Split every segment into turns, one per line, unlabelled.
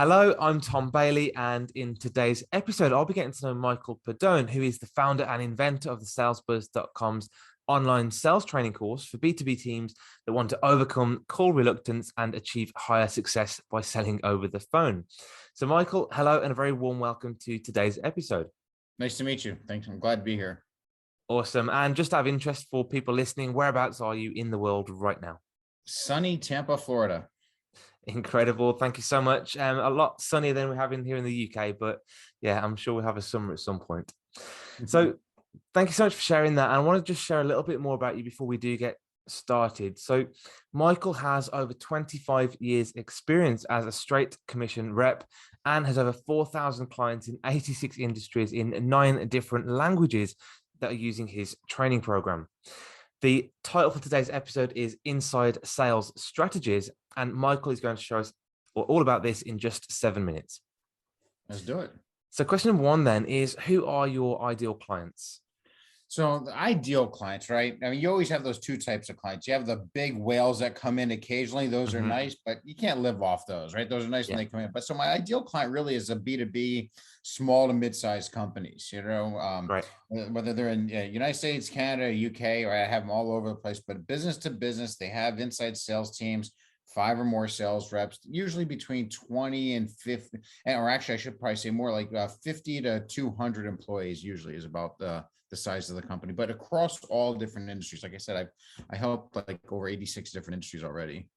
Hello, I'm Tom Bailey, and in today's episode, I'll be getting to know Michael Pedone, who is the founder and inventor of the salesbuzz.com's online sales training course for B2B teams that want to overcome call reluctance and achieve higher success by selling over the phone. So, Michael, hello, and a very warm welcome to today's episode.
Nice to meet you. Thanks. I'm glad to be here.
Awesome. And just out of interest for people listening, whereabouts are you in the world right now?
Sunny Tampa, Florida.
Incredible. Thank you so much. A lot sunnier than we have in here in the UK, but yeah, I'm sure we'll have a summer at some point. So thank you so much for sharing that. And I want to just share a little bit more about you before we do get started. So Michael has over 25 years experience as a straight commission rep and has over 4,000 clients in 86 industries in 9 different languages that are using his training program. The title for today's episode is Inside Sales Strategies, and Michael is going to show us all about this in just 7 minutes.
Let's do it.
So question number 1 then is, who are your ideal clients?
So the ideal clients, right? I mean, you always have those 2 types of clients. You have the big whales that come in occasionally. Those are nice, but you can't live off those, right? Those are nice when they come in. But so my ideal client really is a B2B, small to mid-sized companies,
Right.
Whether they're in United States, Canada, UK, or I have them all over the place, but business to business, they have inside sales teams, 5 or more sales reps, usually between 20 and 50, or actually I should probably say more like 50 to 200 employees usually is about the size of the company, but across all different industries. Like I said, I helped like over 86 different industries already.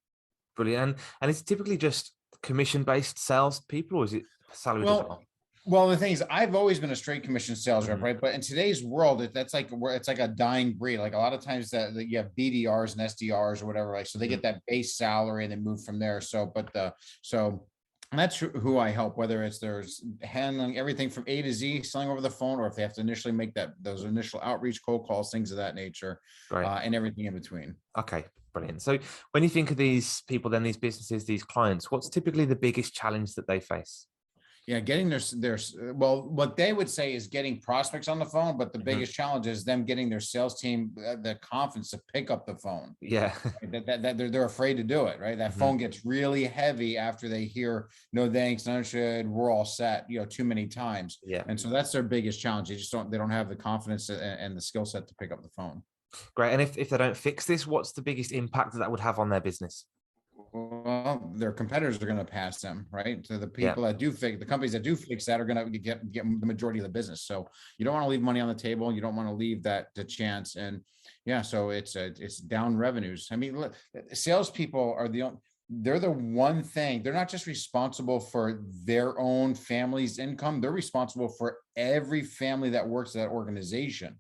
Brilliant. And it's typically just commission-based sales people, or is it salary as well?
Well, the thing is, I've always been a straight commission sales rep, right? But in today's world, that's like where it's like a dying breed. Like a lot of times that you have BDRs and SDRs or whatever, right? So they get that base salary and then move from there. And that's who I help, whether it's there's handling everything from A to Z, selling over the phone, or if they have to initially make those initial outreach, cold calls, things of that nature, and everything in between.
Okay, brilliant. So when you think of these people, then these businesses, these clients, what's typically the biggest challenge that they face?
Yeah, getting well, what they would say is getting prospects on the phone, but the biggest challenge is them getting their sales team the confidence to pick up the phone.
Yeah,
that they're afraid to do it, right? That phone gets really heavy after they hear no thanks, no should, we're all set, too many times.
Yeah,
and so that's their biggest challenge. They don't have the confidence and the skill set to pick up the phone.
Great. And if they don't fix this, what's the biggest impact that would have on their business?
Well, their competitors are going to pass them, right? So the people that do fix, the companies that do fix that are going to get the majority of the business. So you don't want to leave money on the table. You don't want to leave that to chance. And yeah, so it's down revenues. I mean, look, salespeople are they're the one thing. They're not just responsible for their own family's income. They're responsible for every family that works at that organization.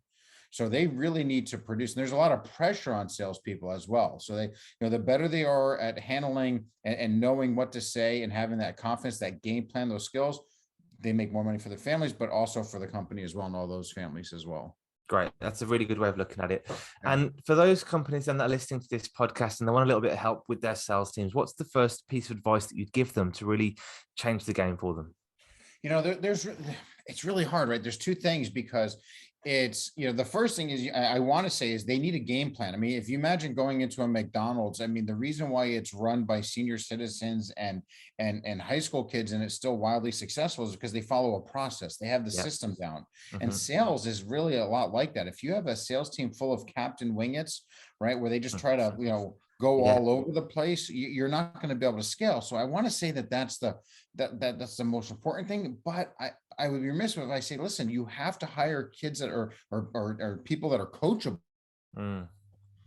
So they really need to produce. And there's a lot of pressure on salespeople as well. So they, the better they are at handling and knowing what to say and having that confidence, that game plan, those skills, they make more money for their families, but also for the company as well, and all those families as well.
Great. That's a really good way of looking at it. Yeah. And for those companies then that are listening to this podcast and they want a little bit of help with their sales teams, what's the first piece of advice that you'd give them to really change the game for them?
It's really hard, right? There's 2 things, because it's, the first thing is I want to say is they need a game plan. I mean, if you imagine going into a McDonald's, I mean, the reason why it's run by senior citizens and high school kids and it's still wildly successful is because they follow a process. They have the system down. And sales is really a lot like that. If you have a sales team full of Captain Wingets, right, where they just try to, go all over the place, you're not going to be able to scale. So I want to say that's the most important thing. But I would be remiss if I say, listen, you have to hire kids that are people that are coachable.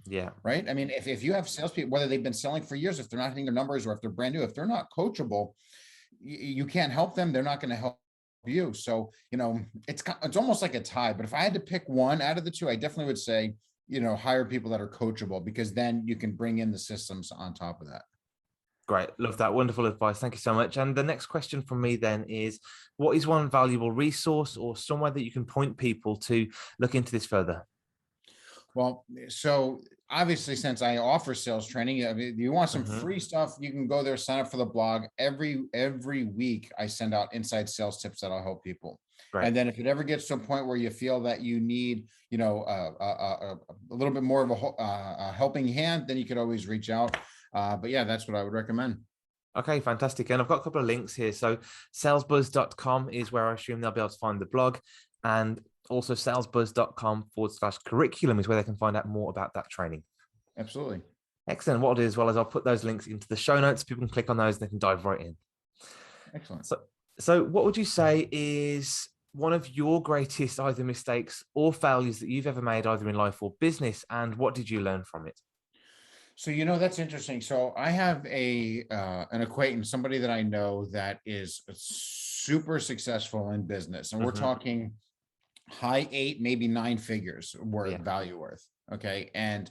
Yeah.
Right. I mean, if you have salespeople, whether they've been selling for years, if they're not hitting their numbers, or if they're brand new, if they're not coachable, you can't help them. They're not going to help you. So, it's almost like a tie. But if I had to pick one out of the 2, I definitely would say, hire people that are coachable, because then you can bring in the systems on top of that.
Great. Love that. Wonderful advice. Thank you so much. And the next question from me then is, what is one valuable resource or somewhere that you can point people to look into this further?
Well, so obviously, since I offer sales training, I mean, you want some free stuff, you can go there, sign up for the blog. Every week I send out inside sales tips that'll help people. Right. And then if it ever gets to a point where you feel that you need, a little bit more of a helping hand, then you could always reach out. But yeah, that's what I would recommend.
Okay, fantastic. And I've got a couple of links here. So salesbuzz.com is where I assume they'll be able to find the blog. And also salesbuzz.com/curriculum is where they can find out more about that training.
Absolutely.
Excellent. What I'll do as well is I'll put those links into the show notes. People can click on those and they can dive right in.
Excellent.
So what would you say is one of your greatest either mistakes or failures that you've ever made either in life or business? And what did you learn from it?
So, that's interesting. So I have an acquaintance, somebody that I know that is super successful in business. And we're talking high 8, maybe 9 figures worth, value worth. Okay. And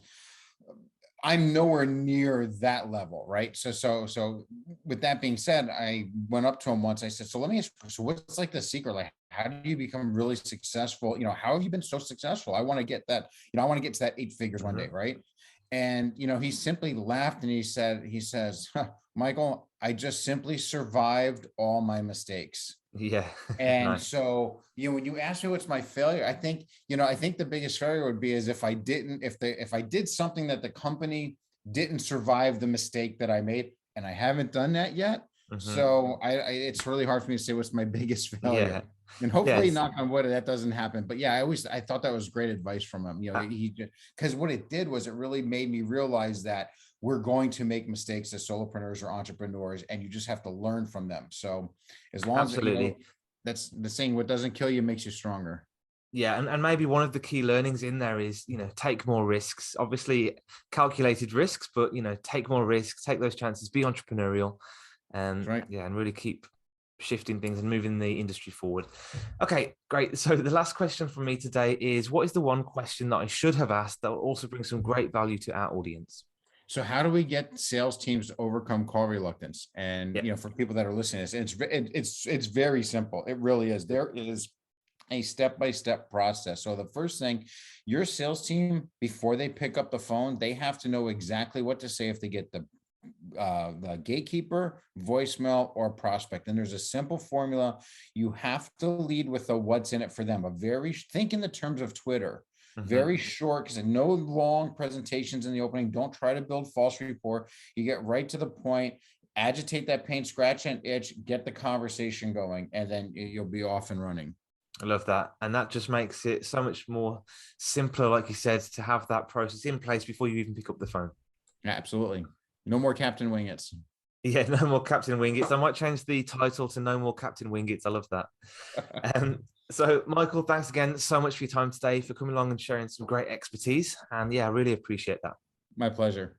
I'm nowhere near that level, right? So with that being said, I went up to him once. I said, so let me ask you, so what's like the secret? Like, how do you become really successful? How have you been so successful? I want to get that, I want to get to that 8 figures one day, right? And, he simply laughed and he says, huh, Michael, I just simply survived all my mistakes.
Yeah.
And
Nice.
so, when you ask me what's my failure, I think the biggest failure would be is if I did something that the company didn't survive the mistake that I made, and I haven't done that yet. So it's really hard for me to say what's my biggest failure.
Yeah.
And hopefully,
Yes.
knock on wood, that doesn't happen. But yeah, I thought that was great advice from him. Because what it did was it really made me realize that we're going to make mistakes as solopreneurs or entrepreneurs, and you just have to learn from them. So as long
Absolutely.
as that's the saying, what doesn't kill you makes you stronger.
Yeah, and maybe one of the key learnings in there is, take more risks, obviously calculated risks, but, take more risks, take those chances, be entrepreneurial, and
Right.
yeah, and really keep shifting things and moving the industry forward. Okay, great. So the last question from me today is, what is the one question that I should have asked that will also bring some great value to our audience?
So how do we get sales teams to overcome call reluctance? And,
Yeah.
for people that are listening to this, it's very simple. It really is. There is a step-by-step process. So the first thing, your sales team, before they pick up the phone, they have to know exactly what to say if they get the gatekeeper, voicemail, or prospect. And there's a simple formula. You have to lead with a what's in it for them. Think in the terms of Twitter. Very short, because no long presentations in the opening. Don't try to build false rapport. You get right to the point, agitate that pain, scratch and itch, get the conversation going, and then you'll be off and running.
I love that. And that just makes it so much more simpler, like you said, to have that process in place before you even pick up the phone.
Absolutely. No more Captain Wingets.
Yeah, no more Captain Wingets. I might change the title to No More Captain Wingets. I love that. So, Michael, thanks again so much for your time today, for coming along and sharing some great expertise. And yeah, I really appreciate that.
My pleasure.